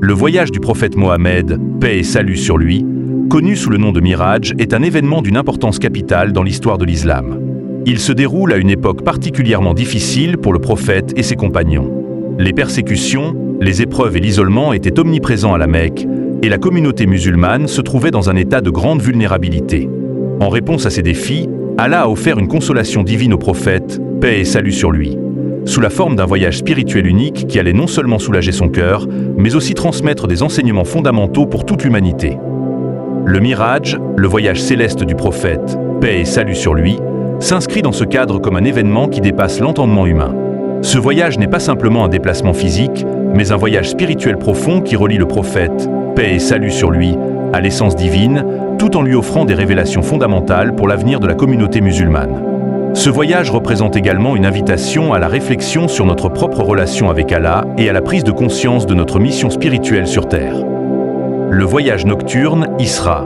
Le voyage du prophète Mohammed, paix et salut sur lui, connu sous le nom de Miraj, est un événement d'une importance capitale dans l'histoire de l'islam. Il se déroule à une époque particulièrement difficile pour le prophète et ses compagnons. Les persécutions, les épreuves et l'isolement étaient omniprésents à la Mecque, et la communauté musulmane se trouvait dans un état de grande vulnérabilité. En réponse à ces défis, Allah a offert une consolation divine au prophète, paix et salut sur lui, sous la forme d'un voyage spirituel unique qui allait non seulement soulager son cœur, mais aussi transmettre des enseignements fondamentaux pour toute l'humanité. Le Miraj, le voyage céleste du prophète, paix et salut sur lui, s'inscrit dans ce cadre comme un événement qui dépasse l'entendement humain. Ce voyage n'est pas simplement un déplacement physique, mais un voyage spirituel profond qui relie le prophète, paix et salut sur lui, à l'essence divine, tout en lui offrant des révélations fondamentales pour l'avenir de la communauté musulmane. Ce voyage représente également une invitation à la réflexion sur notre propre relation avec Allah et à la prise de conscience de notre mission spirituelle sur Terre. Le voyage nocturne, Isra,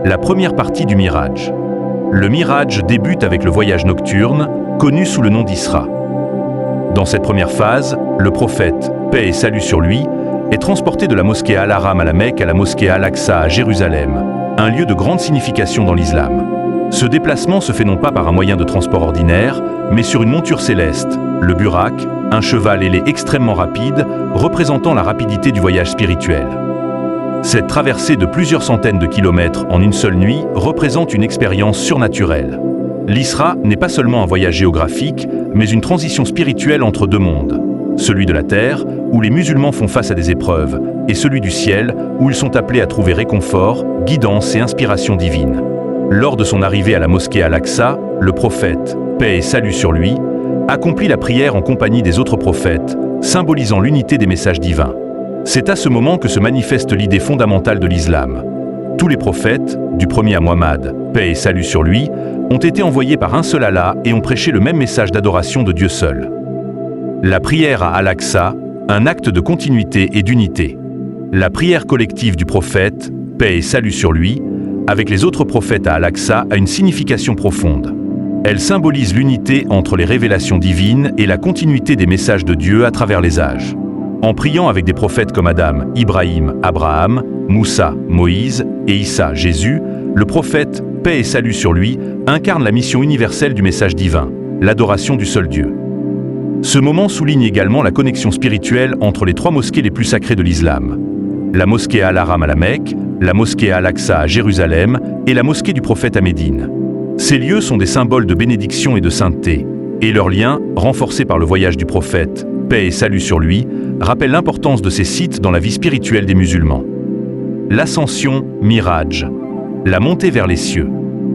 la première partie du Miraj. Le Miraj débute avec le voyage nocturne, connu sous le nom d'Isra. Dans cette première phase, le prophète, paix et salut sur lui, est transporté de la mosquée Al-Haram à la Mecque à la mosquée Al-Aqsa à Jérusalem, un lieu de grande signification dans l'islam. Ce déplacement se fait non pas par un moyen de transport ordinaire, mais sur une monture céleste, le Burak, un cheval ailé extrêmement rapide, représentant la rapidité du voyage spirituel. Cette traversée de plusieurs centaines de kilomètres en une seule nuit représente une expérience surnaturelle. L'Isra n'est pas seulement un voyage géographique, mais une transition spirituelle entre deux mondes. Celui de la terre, où les musulmans font face à des épreuves, et celui du ciel, où ils sont appelés à trouver réconfort, guidance et inspiration divine. Lors de son arrivée à la mosquée Al-Aqsa, le prophète, paix et salut sur lui, accomplit la prière en compagnie des autres prophètes, symbolisant l'unité des messages divins. C'est à ce moment que se manifeste l'idée fondamentale de l'islam. Tous les prophètes, du premier à Muhammad, paix et salut sur lui, ont été envoyés par un seul Allah et ont prêché le même message d'adoration de Dieu seul. La prière à Al-Aqsa, un acte de continuité et d'unité. La prière collective du prophète, paix et salut sur lui, avec les autres prophètes à Al-Aqsa a une signification profonde. Elle symbolise l'unité entre les révélations divines et la continuité des messages de Dieu à travers les âges. En priant avec des prophètes comme Adam, Ibrahim, Abraham, Moussa, Moïse et Issa, Jésus, le prophète, paix et salut sur lui, incarne la mission universelle du message divin, l'adoration du seul Dieu. Ce moment souligne également la connexion spirituelle entre les trois mosquées les plus sacrées de l'islam. La mosquée Al-Haram à la Mecque, la mosquée Al-Aqsa à Jérusalem et la mosquée du prophète à Médine. Ces lieux sont des symboles de bénédiction et de sainteté, et leur lien, renforcé par le voyage du prophète, paix et salut sur lui, rappelle l'importance de ces sites dans la vie spirituelle des musulmans. L'ascension, Miraj, la montée vers les cieux.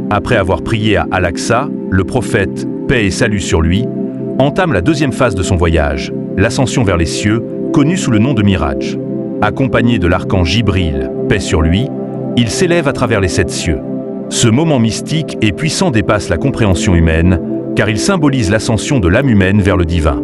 Après avoir prié à Al-Aqsa, le prophète, paix et salut sur lui, entame la deuxième phase de son voyage, l'ascension vers les cieux, connue sous le nom de Miraj. Accompagné de l'archange Jibril, paix sur lui, il s'élève à travers les 7 cieux. Ce moment mystique et puissant dépasse la compréhension humaine, car il symbolise l'ascension de l'âme humaine vers le divin.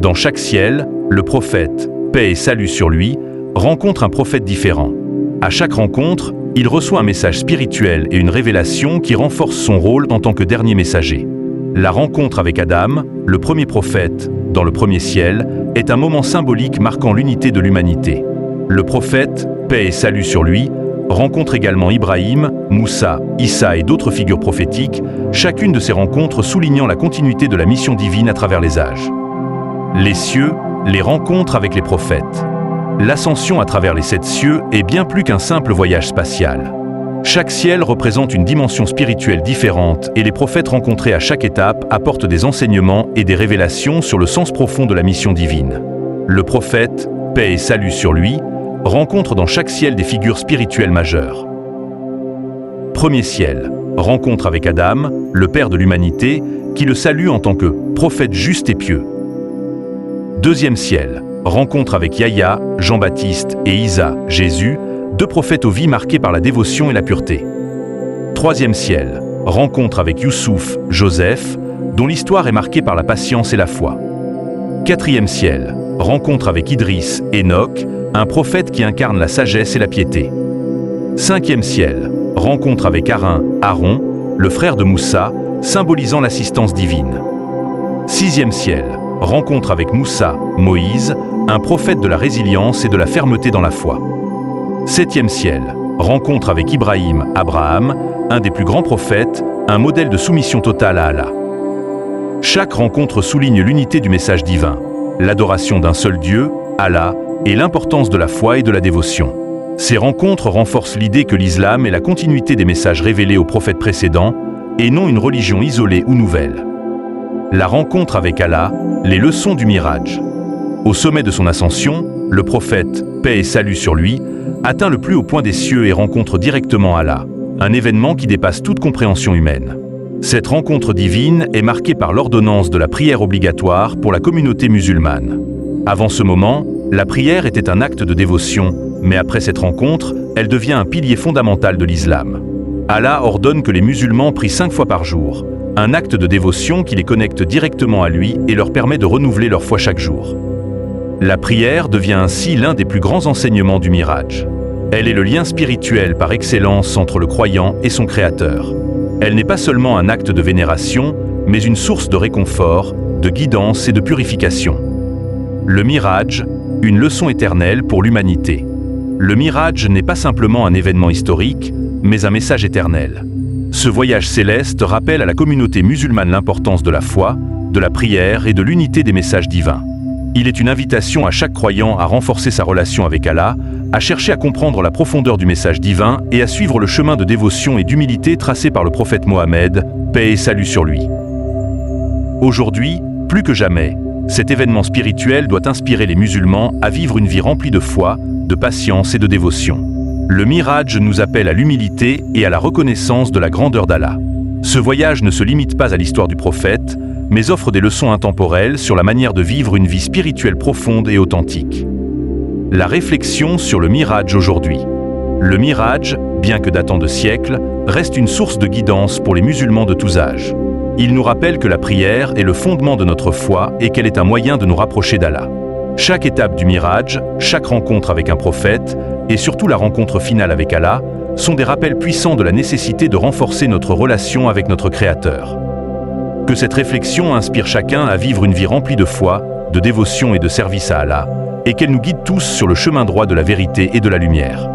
Dans chaque ciel, le prophète, paix et salut sur lui, rencontre un prophète différent. À chaque rencontre, il reçoit un message spirituel et une révélation qui renforce son rôle en tant que dernier messager. La rencontre avec Adam, le premier prophète, dans le premier ciel, est un moment symbolique marquant l'unité de l'humanité. Le prophète, paix et salut sur lui, rencontre également Ibrahim, Moussa, Issa et d'autres figures prophétiques, chacune de ces rencontres soulignant la continuité de la mission divine à travers les âges. Les cieux, les rencontres avec les prophètes. L'ascension à travers les 7 cieux est bien plus qu'un simple voyage spatial. Chaque ciel représente une dimension spirituelle différente et les prophètes rencontrés à chaque étape apportent des enseignements et des révélations sur le sens profond de la mission divine. Le prophète, paix et salut sur lui, rencontre dans chaque ciel des figures spirituelles majeures. Premier ciel, rencontre avec Adam, le père de l'humanité, qui le salue en tant que prophète juste et pieux. Deuxième ciel, rencontre avec Yahya, Jean-Baptiste et Isa, Jésus, 2 prophètes aux vies marquées par la dévotion et la pureté. Troisième ciel, rencontre avec Youssouf, Joseph, dont l'histoire est marquée par la patience et la foi. Quatrième ciel, rencontre avec Idriss, Enoch, un prophète qui incarne la sagesse et la piété. Cinquième ciel, rencontre avec Aaron, le frère de Moussa, symbolisant l'assistance divine. Sixième ciel, rencontre avec Moussa, Moïse, un prophète de la résilience et de la fermeté dans la foi. 7e ciel, rencontre avec Ibrahim, Abraham, un des plus grands prophètes, un modèle de soumission totale à Allah. Chaque rencontre souligne l'unité du message divin, l'adoration d'un seul Dieu, Allah, et l'importance de la foi et de la dévotion. Ces rencontres renforcent l'idée que l'islam est la continuité des messages révélés aux prophètes précédents, et non une religion isolée ou nouvelle. La rencontre avec Allah, les leçons du Miraj. Au sommet de son ascension, le prophète, paix et salut sur lui, atteint le plus haut point des cieux et rencontre directement Allah, un événement qui dépasse toute compréhension humaine. Cette rencontre divine est marquée par l'ordonnance de la prière obligatoire pour la communauté musulmane. Avant ce moment, la prière était un acte de dévotion, mais après cette rencontre, elle devient un pilier fondamental de l'islam. Allah ordonne que les musulmans prient 5 fois par jour, un acte de dévotion qui les connecte directement à lui et leur permet de renouveler leur foi chaque jour. La prière devient ainsi l'un des plus grands enseignements du Miraj. Elle est le lien spirituel par excellence entre le croyant et son Créateur. Elle n'est pas seulement un acte de vénération, mais une source de réconfort, de guidance et de purification. Le Miraj, une leçon éternelle pour l'humanité. Le Miraj n'est pas simplement un événement historique, mais un message éternel. Ce voyage céleste rappelle à la communauté musulmane l'importance de la foi, de la prière et de l'unité des messages divins. Il est une invitation à chaque croyant à renforcer sa relation avec Allah, à chercher à comprendre la profondeur du message divin et à suivre le chemin de dévotion et d'humilité tracé par le prophète Mohammed, paix et salut sur lui. Aujourd'hui, plus que jamais, cet événement spirituel doit inspirer les musulmans à vivre une vie remplie de foi, de patience et de dévotion. Le Miraj nous appelle à l'humilité et à la reconnaissance de la grandeur d'Allah. Ce voyage ne se limite pas à l'histoire du prophète, mais offre des leçons intemporelles sur la manière de vivre une vie spirituelle profonde et authentique. La réflexion sur le Miraj aujourd'hui. Le Miraj, bien que datant de siècles, reste une source de guidance pour les musulmans de tous âges. Il nous rappelle que la prière est le fondement de notre foi et qu'elle est un moyen de nous rapprocher d'Allah. Chaque étape du Miraj, chaque rencontre avec un prophète, et surtout la rencontre finale avec Allah, sont des rappels puissants de la nécessité de renforcer notre relation avec notre Créateur. Que cette réflexion inspire chacun à vivre une vie remplie de foi, de dévotion et de service à Allah, et qu'elle nous guide tous sur le chemin droit de la vérité et de la lumière.